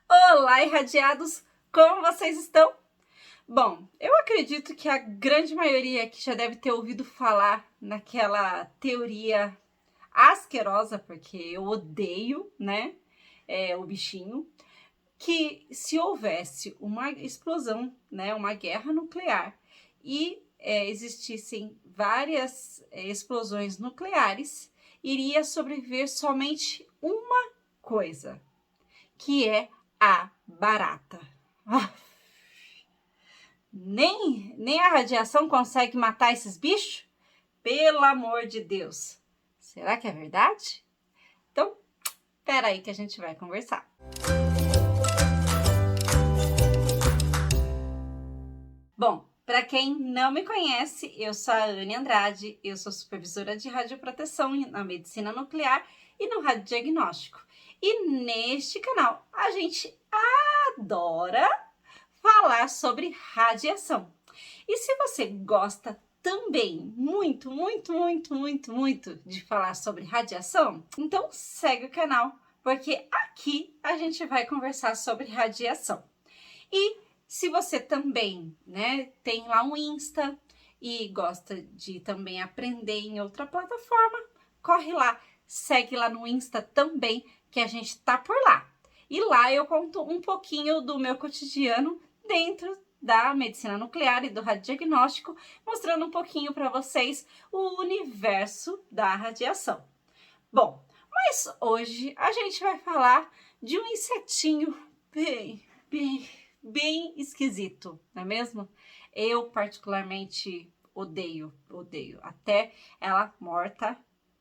Olá, irradiados! Como vocês estão? Bom, eu acredito que a grande maioria aqui já deve ter ouvido falar naquela teoria asquerosa, porque eu odeio, né, o bichinho, que se houvesse uma explosão, né, uma guerra nuclear e existissem várias explosões nucleares, iria sobreviver somente uma coisa, que é a barata. Nem a radiação consegue matar esses bichos? Pelo amor de Deus. Será que é verdade? Então, espera aí que a gente vai conversar. Bom, para quem não me conhece, eu sou a Anne Andrade, eu sou supervisora de radioproteção na medicina nuclear e no radiodiagnóstico. E neste canal a gente adora falar sobre radiação. E se você gosta também muito de falar sobre radiação, então segue o canal, porque aqui a gente vai conversar sobre radiação. E se você também, né, tem lá um Insta e gosta de também aprender em outra plataforma, corre lá, segue lá no Insta também, que a gente tá por lá. E lá eu conto um pouquinho do meu cotidiano dentro da medicina nuclear e do radiodiagnóstico, mostrando um pouquinho para vocês o universo da radiação. Bom, mas hoje a gente vai falar de um insetinho bem esquisito, não é mesmo? Eu particularmente odeio. Até ela morta,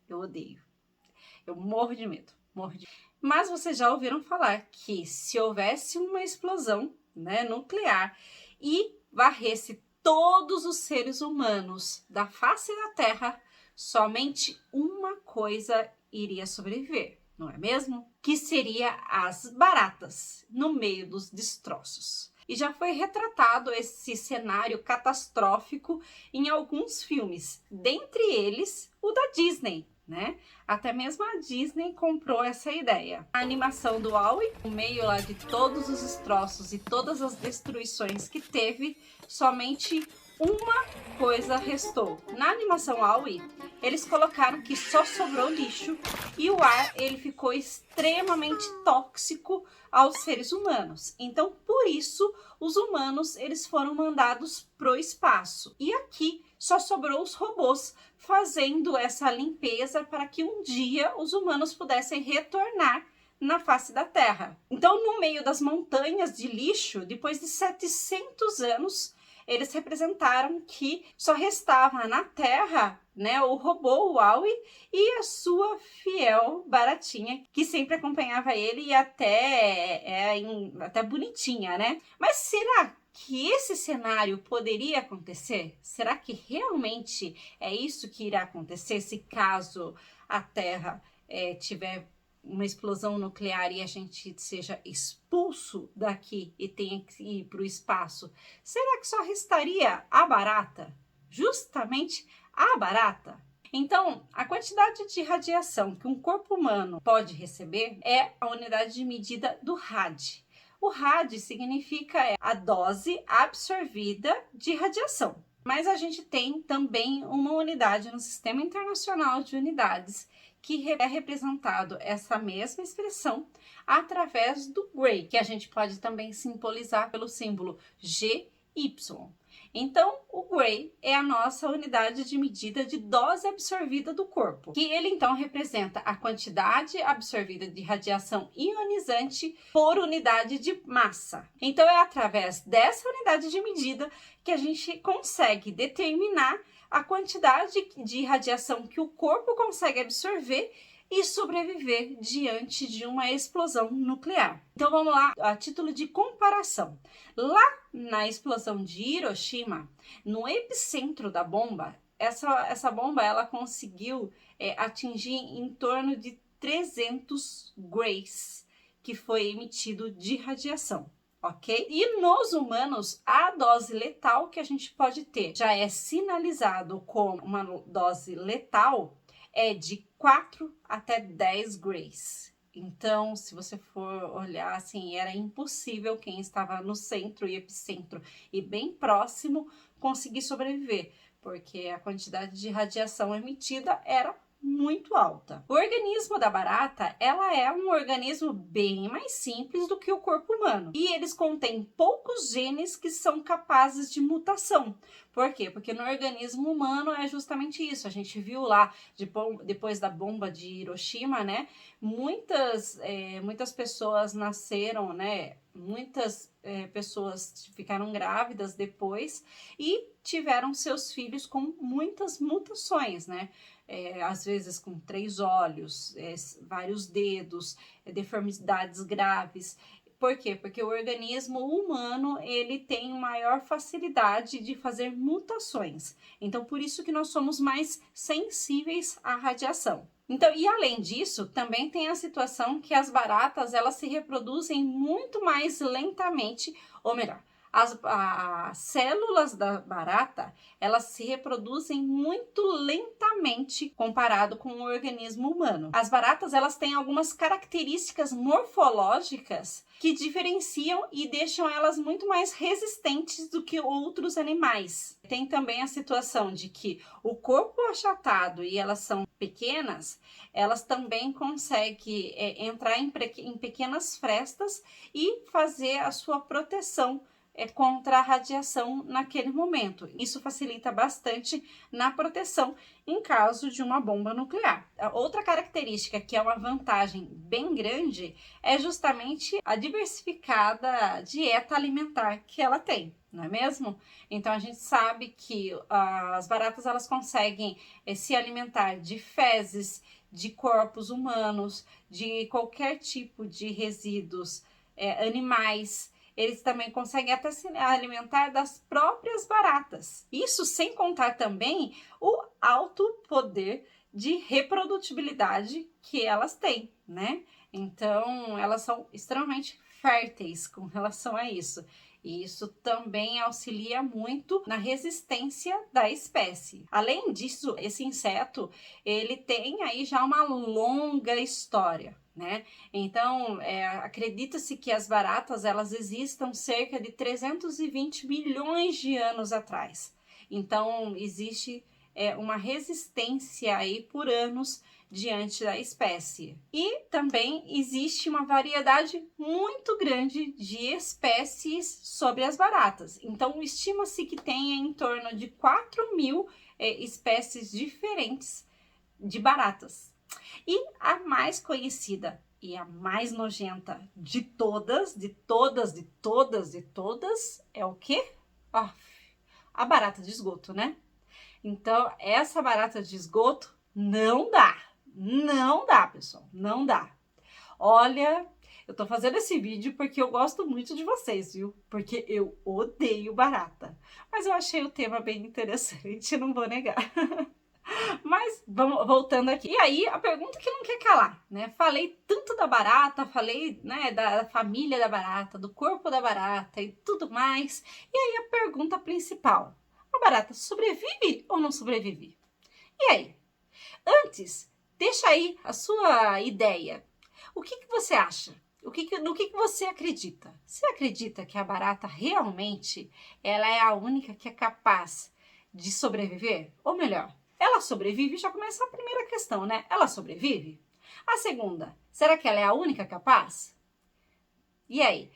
eu odeio. Eu morro de medo. Mas vocês já ouviram falar que se houvesse uma explosão, né, nuclear e varresse todos os seres humanos da face da Terra, somente uma coisa iria sobreviver, não é mesmo? Que seria as baratas no meio dos destroços. E já foi retratado esse cenário catastrófico em alguns filmes, dentre eles o da Disney, né? Até mesmo a Disney comprou essa ideia. A animação do WALL-E, no meio lá de todos os destroços e todas as destruições que teve, somente uma coisa restou. Na animação WALL-E, eles colocaram que só sobrou lixo e o ar ele ficou extremamente tóxico aos seres humanos. Então, por isso, os humanos eles foram mandados pro espaço. E aqui só sobrou os robôs fazendo essa limpeza para que um dia os humanos pudessem retornar na face da Terra. Então, no meio das montanhas de lixo, depois de 700 anos, eles representaram que só restava na Terra, né, o robô, o WALL-E, e a sua fiel baratinha, que sempre acompanhava ele e até bonitinha, né? Mas será que esse cenário poderia acontecer? Será que realmente é isso que irá acontecer se caso a Terra tiver uma explosão nuclear e a gente seja expulso daqui e tenha que ir para o espaço? Será que só restaria a barata? Justamente a barata? Então, a quantidade de radiação que um corpo humano pode receber é a unidade de medida do RAD. O RAD significa a dose absorvida de radiação. Mas a gente tem também uma unidade no Sistema Internacional de Unidades que é representado essa mesma expressão através do Gray, que a gente pode também simbolizar pelo símbolo GY. Então, o Gray é a nossa unidade de medida de dose absorvida do corpo, que ele então representa a quantidade absorvida de radiação ionizante por unidade de massa. Então, é através dessa unidade de medida que a gente consegue determinar a quantidade de radiação que o corpo consegue absorver e sobreviver diante de uma explosão nuclear. Então vamos lá, a título de comparação. Lá na explosão de Hiroshima, no epicentro da bomba, essa bomba ela conseguiu atingir em torno de 300 grays que foi emitido de radiação. Ok? E nos humanos, a dose letal que a gente pode ter já é sinalizado como uma dose letal é de 4 até 10 grays. Então, se você for olhar, assim, era impossível quem estava no centro e epicentro e bem próximo conseguir sobreviver, porque a quantidade de radiação emitida era muito alta. O organismo da barata, ela é um organismo bem mais simples do que o corpo humano. E eles contêm poucos genes que são capazes de mutação. Por quê? Porque no organismo humano é justamente isso. A gente viu lá, depois da bomba de Hiroshima, né? Muitas pessoas nasceram, né? Muitas pessoas ficaram grávidas depois e tiveram seus filhos com muitas mutações, né? Às vezes com 3 olhos, vários dedos, deformidades graves. Por quê? Porque o organismo humano, ele tem maior facilidade de fazer mutações. Então, por isso que nós somos mais sensíveis à radiação. Então, e além disso, também tem a situação que as baratas, elas se reproduzem muito mais lentamente, ou melhor, as células da barata, elas se reproduzem muito lentamente comparado com o organismo humano. As baratas, elas têm algumas características morfológicas que diferenciam e deixam elas muito mais resistentes do que outros animais. Tem também a situação de que o corpo achatado e elas são pequenas, elas também conseguem entrar em pequenas frestas e fazer a sua proteção contra a radiação naquele momento. Isso facilita bastante na proteção em caso de uma bomba nuclear. A outra característica que é uma vantagem bem grande é justamente a diversificada dieta alimentar que ela tem, não é mesmo? Então a gente sabe que as baratas, elas conseguem se alimentar de fezes, de corpos humanos, de qualquer tipo de resíduos animais. Eles também conseguem até se alimentar das próprias baratas. Isso sem contar também o alto poder de reprodutibilidade que elas têm, né? Então, elas são extremamente férteis com relação a isso. E isso também auxilia muito na resistência da espécie. Além disso, esse inseto, ele tem aí já uma longa história, né? Então, acredita-se que as baratas, elas existam cerca de 320 milhões de anos atrás. Então, existe uma resistência aí por anos diante da espécie. E também existe uma variedade muito grande de espécies sobre as baratas. Então, estima-se que tenha em torno de 4.000 espécies diferentes de baratas. E a mais conhecida e a mais nojenta de todas, é o quê? A barata de esgoto, né? Então, essa barata de esgoto não dá. Não dá, pessoal. Não dá. Olha, eu tô fazendo esse vídeo porque eu gosto muito de vocês, viu? Porque eu odeio barata. Mas eu achei o tema bem interessante, não vou negar. Mas vamos voltando aqui. E aí, a pergunta que não quer calar, né? Falei tanto da barata, falei, né, da família da barata, do corpo da barata e tudo mais. E aí, a pergunta principal: a barata sobrevive ou não sobrevive? E aí? Antes, deixa aí a sua ideia. O que você acha? No que você acredita? Você acredita que a barata realmente ela é a única que é capaz de sobreviver? Ou melhor, ela sobrevive? Já começa a primeira questão, né? Ela sobrevive? A segunda, será que ela é a única capaz? E aí?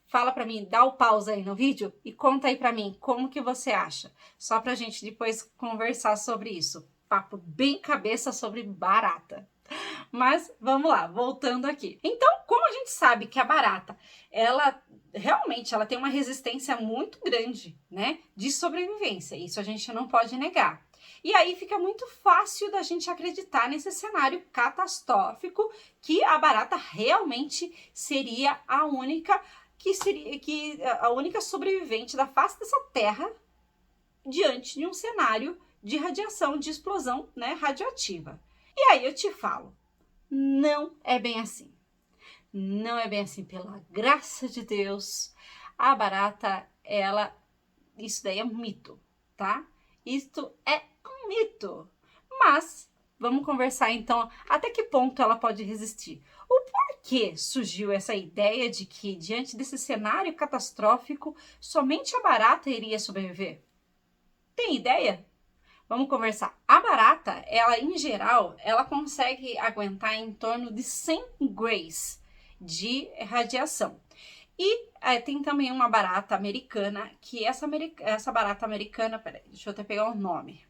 Fala pra mim, dá o pause aí no vídeo e conta aí pra mim como que você acha. Só pra gente depois conversar sobre isso. Papo bem cabeça sobre barata. Mas vamos lá, voltando aqui. Então, como a gente sabe que a barata, ela realmente ela tem uma resistência muito grande, né, de sobrevivência. Isso a gente não pode negar. E aí fica muito fácil da gente acreditar nesse cenário catastrófico que a barata realmente seria a única a única sobrevivente da face dessa terra diante de um cenário de radiação, de explosão, né, radioativa. E aí eu te falo, não é bem assim. Não é bem assim, pela graça de Deus. A barata, isso daí é um mito, tá? Isto é um mito. Mas vamos conversar então até que ponto ela pode resistir. O porquê surgiu essa ideia de que, diante desse cenário catastrófico, somente a barata iria sobreviver? Tem ideia? Vamos conversar. A barata, ela em geral, ela consegue aguentar em torno de 100 grays de radiação. E tem também uma barata americana, que essa barata americana, peraí, deixa eu até pegar o nome.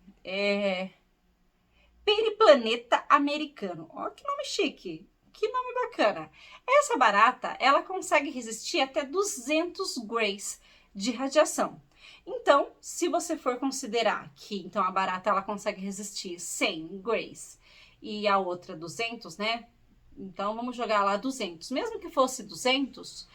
Periplaneta americano. Ó, que nome chique. Que nome bacana. Essa barata, ela consegue resistir até 200 grays de radiação. Então, se você for considerar que então a barata ela consegue resistir 100 grays e a outra 200, né? Então, vamos jogar lá 200. Mesmo que fosse 200,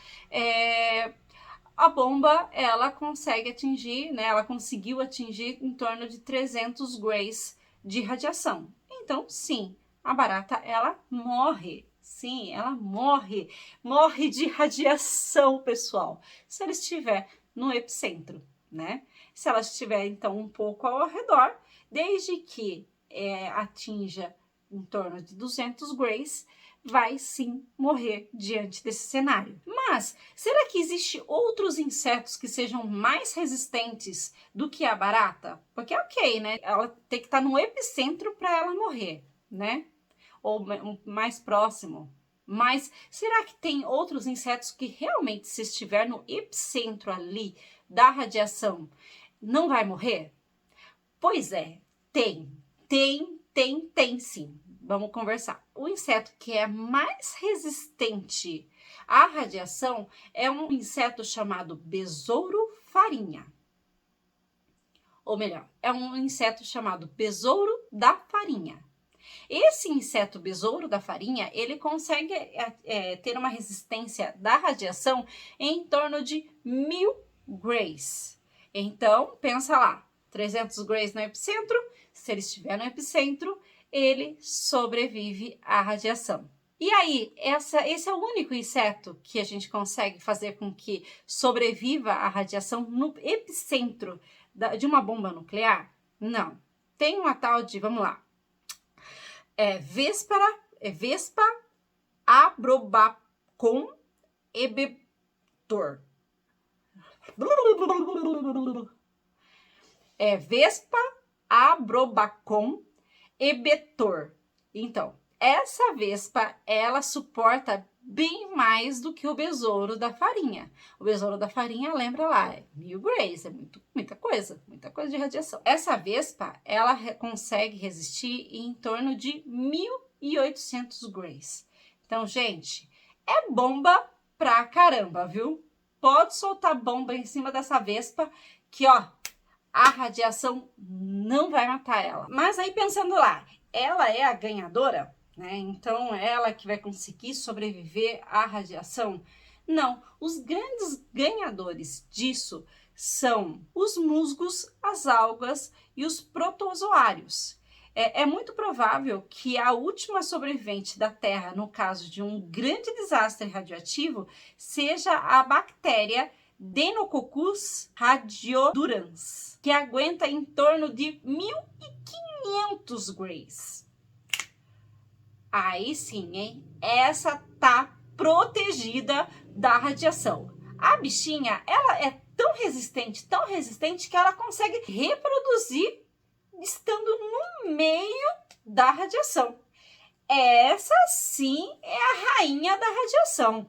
a bomba, ela consegue atingir, né? Ela conseguiu atingir em torno de 300 grays de radiação. Então, sim, a barata, ela morre. Sim, ela morre. Morre de radiação, pessoal, se ela estiver no epicentro, né? Se ela estiver, então, um pouco ao redor, desde que atinja em torno de 200 grays, vai sim morrer diante desse cenário. Mas, será que existem outros insetos que sejam mais resistentes do que a barata? Porque ok, né? Ela tem que estar no epicentro para ela morrer, né? Ou mais próximo. Mas será que tem outros insetos que realmente, se estiver no epicentro ali da radiação, não vai morrer? Pois é, tem sim. Vamos conversar. O inseto que é mais resistente à radiação é um inseto chamado besouro farinha. Ou melhor, é um inseto chamado besouro da farinha. Esse inseto besouro da farinha, ele consegue ter uma resistência da radiação em torno de 1000 grays. Então, pensa lá, 300 grays no epicentro, se ele estiver no epicentro, ele sobrevive à radiação. E aí, esse é o único inseto que a gente consegue fazer com que sobreviva à radiação no epicentro de uma bomba nuclear? Não. Tem uma tal de, vamos lá, Vespa abrobacon ebetor. Vespa abrobacon ebetor. Então, essa vespa, ela suporta bem mais do que o besouro da farinha. O besouro da farinha, lembra lá, 1000 grays, é muita coisa de radiação. Essa vespa, ela consegue resistir em torno de 1800 grays. Então, gente, é bomba pra caramba, viu? Pode soltar bomba em cima dessa vespa que, ó, a radiação não vai matar ela. Mas aí, pensando lá, ela é a ganhadora, né? Então, ela que vai conseguir sobreviver à radiação? Não, os grandes ganhadores disso são os musgos, as algas e os protozoários. É muito provável que a última sobrevivente da Terra, no caso de um grande desastre radioativo, seja a bactéria Deinococcus radiodurans, que aguenta em torno de 1500 grays. Aí sim, hein? Essa tá protegida da radiação. A bichinha, ela é tão resistente que ela consegue reproduzir estando no meio da radiação. Essa sim é a rainha da radiação.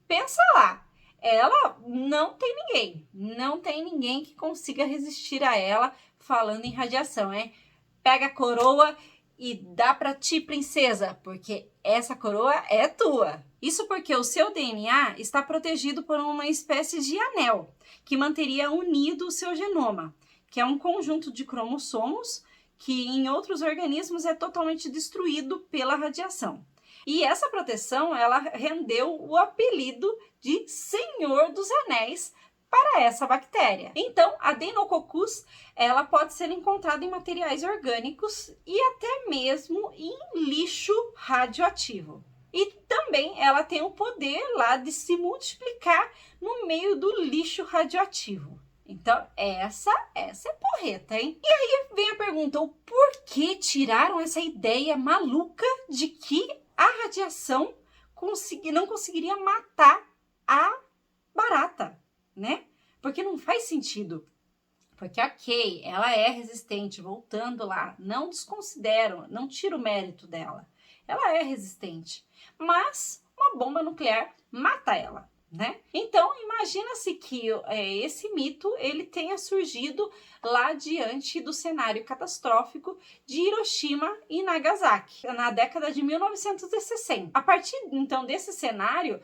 Pensa lá, ela não tem ninguém que consiga resistir a ela falando em radiação, hein? Pega a coroa e dá pra ti, princesa, porque essa coroa é tua. Isso porque o seu DNA está protegido por uma espécie de anel que manteria unido o seu genoma, que é um conjunto de cromossomos que em outros organismos é totalmente destruído pela radiação. E essa proteção, ela rendeu o apelido de Senhor dos Anéis para essa bactéria. Então, a Deinococcus, ela pode ser encontrada em materiais orgânicos e até mesmo em lixo radioativo. E também ela tem o poder lá de se multiplicar no meio do lixo radioativo. Então, essa é porreta, hein? E aí vem a pergunta, o porquê tiraram essa ideia maluca de que a radiação não conseguiria matar a barata, né? Porque não faz sentido. Porque ok, ela é resistente, voltando lá, não desconsidero, não tiro o mérito dela. Ela é resistente, mas uma bomba nuclear mata ela, né? Então, imagina-se que esse mito, ele tenha surgido lá diante do cenário catastrófico de Hiroshima e Nagasaki, na década de 1960. A partir, então, desse cenário,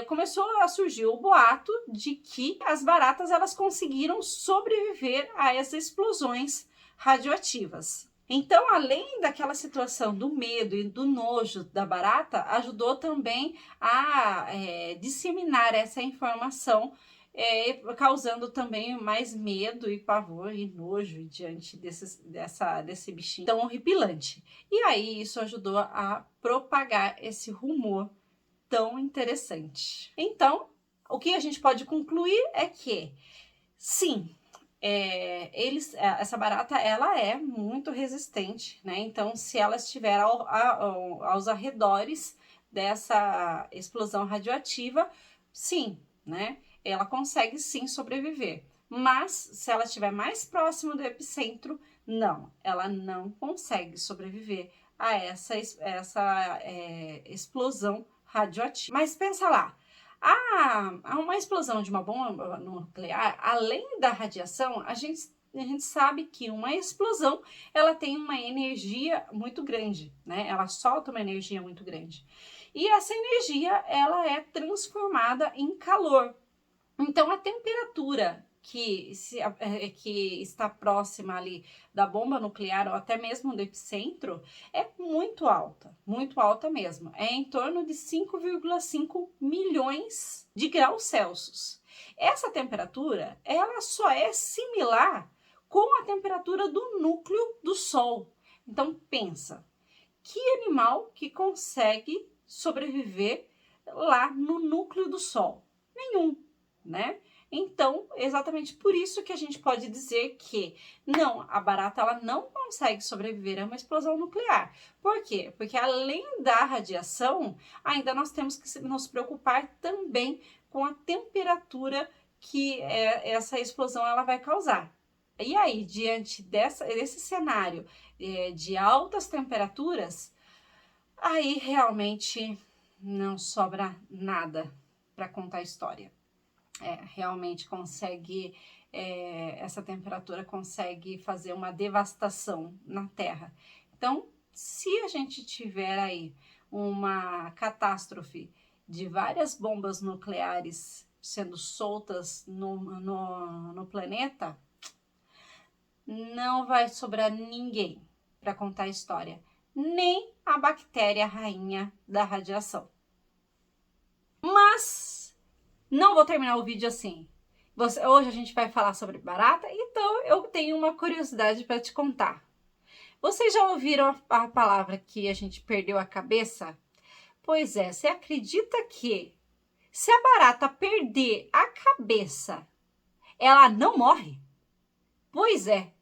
começou a surgir o boato de que as baratas, elas conseguiram sobreviver a essas explosões radioativas. Então, além daquela situação do medo e do nojo da barata, ajudou também a disseminar essa informação, causando também mais medo e pavor e nojo diante desse bichinho tão horripilante. E aí isso ajudou a propagar esse rumor tão interessante. Então, o que a gente pode concluir é que, sim, essa barata, ela é muito resistente, né? Então, se ela estiver aos arredores dessa explosão radioativa, sim, né? Ela consegue sim sobreviver. Mas, se ela estiver mais próxima do epicentro, não, ela não consegue sobreviver a essa explosão radioativa. Mas pensa lá, uma explosão de uma bomba nuclear, além da radiação, a gente sabe que uma explosão, ela tem uma energia muito grande, né? Ela solta uma energia muito grande. E essa energia, ela é transformada em calor. Então, a temperatura que está próxima ali da bomba nuclear ou até mesmo do epicentro é muito alta mesmo. É em torno de 5,5 milhões de graus Celsius. Essa temperatura, ela só é similar com a temperatura do núcleo do Sol. Então, pensa, que animal que consegue sobreviver lá no núcleo do Sol? Nenhum, né? Então, exatamente por isso que a gente pode dizer que não, a barata, ela não consegue sobreviver a uma explosão nuclear. Por quê? Porque além da radiação, ainda nós temos que nos preocupar também com a temperatura que essa explosão ela vai causar. E aí, diante desse cenário de altas temperaturas, aí realmente não sobra nada para contar a história. Realmente consegue, essa temperatura consegue fazer uma devastação na Terra. Então, se a gente tiver aí uma catástrofe de várias bombas nucleares sendo soltas no planeta, não vai sobrar ninguém para contar a história, nem a bactéria rainha da radiação. Mas não vou terminar o vídeo assim. Hoje a gente vai falar sobre barata, então eu tenho uma curiosidade para te contar. Vocês já ouviram a palavra que a gente perdeu a cabeça? Pois é, você acredita que se a barata perder a cabeça, ela não morre? Pois é,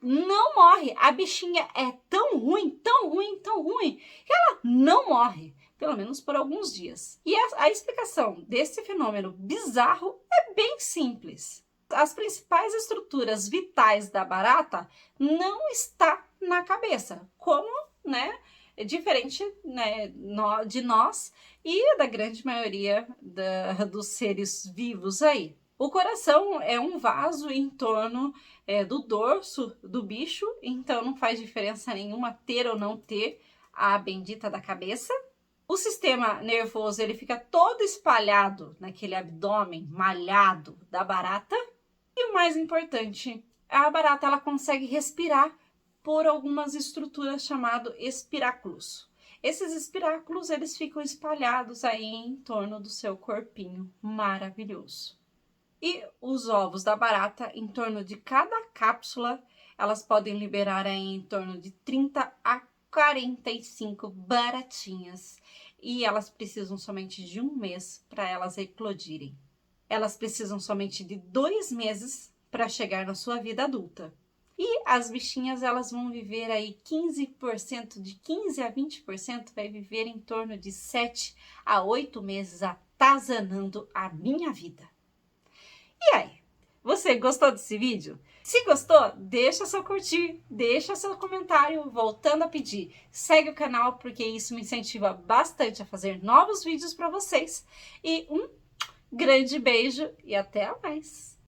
não morre. A bichinha é tão ruim, que ela não morre. Pelo menos por alguns dias. E a explicação desse fenômeno bizarro é bem simples. As principais estruturas vitais da barata não está na cabeça, como, né, é diferente, né, de nós e da grande maioria dos seres vivos aí. O coração é um vaso em torno do dorso do bicho, então não faz diferença nenhuma ter ou não ter a bendita da cabeça. O sistema nervoso, ele fica todo espalhado naquele abdômen malhado da barata. E o mais importante, a barata, ela consegue respirar por algumas estruturas chamadas espiráculos. Esses espiráculos, eles ficam espalhados aí em torno do seu corpinho maravilhoso. E os ovos da barata, em torno de cada cápsula, elas podem liberar aí em torno de 30 a 45 baratinhas. E elas precisam somente de 1 mês para elas eclodirem. Elas precisam somente de 2 meses para chegar na sua vida adulta. E as bichinhas, elas vão viver aí 15%, de 15 a 20% vai viver em torno de 7 a 8 meses atazanando a minha vida. E aí, você gostou desse vídeo? Se gostou, deixa seu curtir, deixa seu comentário, voltando a pedir, segue o canal porque isso me incentiva bastante a fazer novos vídeos para vocês. E um grande beijo e até mais!